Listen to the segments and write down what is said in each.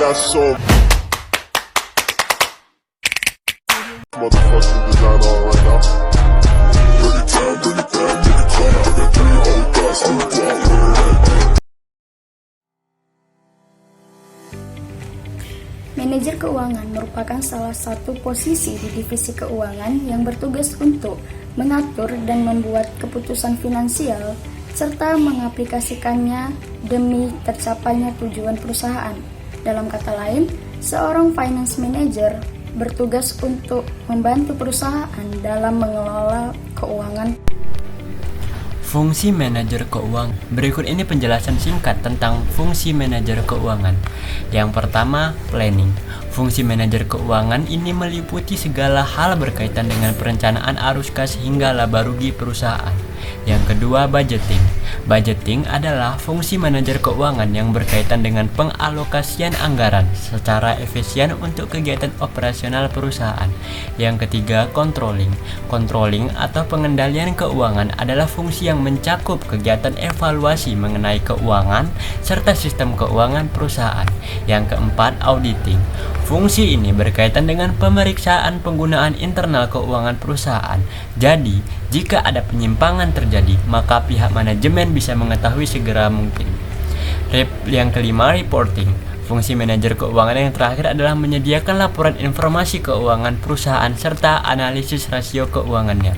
got so motherfucking design on right now. Bring it down, bring it down, bring it down. I got 3 whole guys to the block. Manajer keuangan merupakan salah satu posisi di divisi keuangan yang bertugas untuk mengatur dan membuat keputusan finansial serta mengaplikasikannya demi tercapainya tujuan perusahaan. Dalam kata lain, seorang finance manager bertugas untuk membantu perusahaan dalam mengelola keuangan. Fungsi manajer keuangan. Berikut ini penjelasan singkat tentang fungsi manajer keuangan. Yang pertama, planning. Fungsi manajer keuangan ini meliputi segala hal berkaitan dengan perencanaan arus kas hingga laba rugi perusahaan. Yang kedua, budgeting. Budgeting adalah fungsi manajer keuangan yang berkaitan dengan pengalokasian anggaran secara efisien untuk kegiatan operasional perusahaan. Yang ketiga, controlling. Controlling atau pengendalian keuangan adalah fungsi yang mencakup kegiatan evaluasi mengenai keuangan serta sistem keuangan perusahaan. Yang keempat, auditing. Fungsi ini berkaitan dengan pemeriksaan penggunaan internal keuangan perusahaan. Jadi, jika ada penyimpangan terjadi, maka pihak manajemen bisa mengetahui segera mungkin. Yang kelima, reporting. Fungsi manajer keuangan yang terakhir adalah menyediakan laporan informasi keuangan perusahaan serta analisis rasio keuangannya.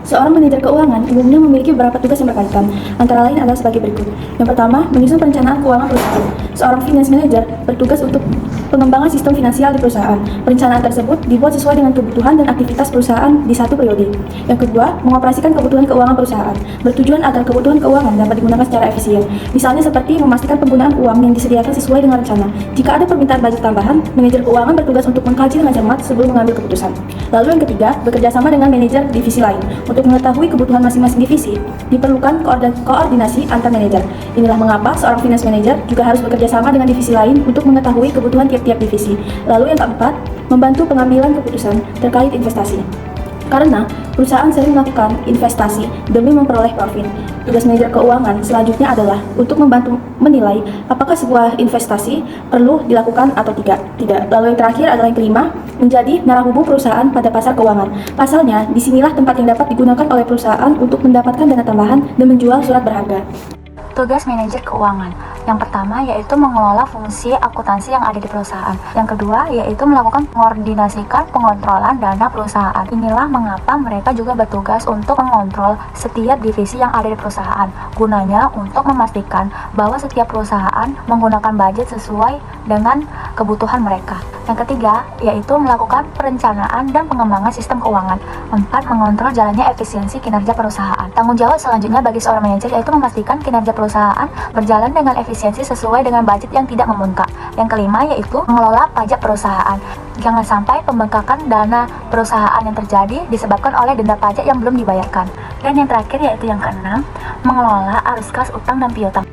Seorang manajer keuangan umumnya memiliki beberapa tugas yang berkaitan, antara lain adalah sebagai berikut. Yang pertama, menyusun perencanaan keuangan perusahaan. Seorang finance manager bertugas untuk pengembangan sistem finansial di perusahaan. Perencanaan tersebut dibuat sesuai dengan kebutuhan dan aktivitas perusahaan di satu periode. Yang kedua, mengoperasikan kebutuhan keuangan perusahaan, bertujuan agar kebutuhan keuangan dapat digunakan secara efisien. Misalnya seperti memastikan penggunaan uang yang disediakan sesuai dengan rencana. Jika ada permintaan budget tambahan, manajer keuangan bertugas untuk mengkaji dengan cermat sebelum mengambil keputusan. Lalu yang ketiga, bekerja sama dengan manajer divisi lain. Untuk mengetahui kebutuhan masing-masing divisi, diperlukan koordinasi antar manajer. Inilah mengapa seorang finance manager juga harus bekerja sama dengan divisi lain untuk mengetahui kebutuhan tiap-tiap divisi. Lalu yang keempat, membantu pengambilan keputusan terkait investasi. Karena perusahaan sering melakukan investasi demi memperoleh profit. Tugas manajer keuangan selanjutnya adalah untuk membantu menilai apakah sebuah investasi perlu dilakukan atau tidak. Lalu yang terakhir adalah yang kelima, menjadi narahubung perusahaan pada pasar keuangan. Pasalnya, disinilah tempat yang dapat digunakan oleh perusahaan untuk mendapatkan dana tambahan dan menjual surat berharga. Tugas manajer keuangan. Yang pertama yaitu mengelola fungsi akuntansi yang ada di perusahaan. Yang kedua yaitu melakukan mengordinasikan pengontrolan dana perusahaan. Inilah mengapa mereka juga bertugas untuk mengontrol setiap divisi yang ada di perusahaan. Gunanya untuk memastikan bahwa setiap perusahaan menggunakan budget sesuai dengan kebutuhan mereka. Yang ketiga yaitu melakukan perencanaan dan pengembangan sistem keuangan. 4. Mengontrol jalannya efisiensi kinerja perusahaan. Tanggung jawab selanjutnya bagi seorang manajer yaitu memastikan kinerja perusahaan berjalan dengan efisiensi sesuai dengan budget yang tidak membengkak. Yang kelima yaitu mengelola pajak perusahaan. Jangan sampai pembengkakan dana perusahaan yang terjadi disebabkan oleh denda pajak yang belum dibayarkan. Dan yang terakhir yaitu yang keenam, mengelola arus kas utang dan piutang.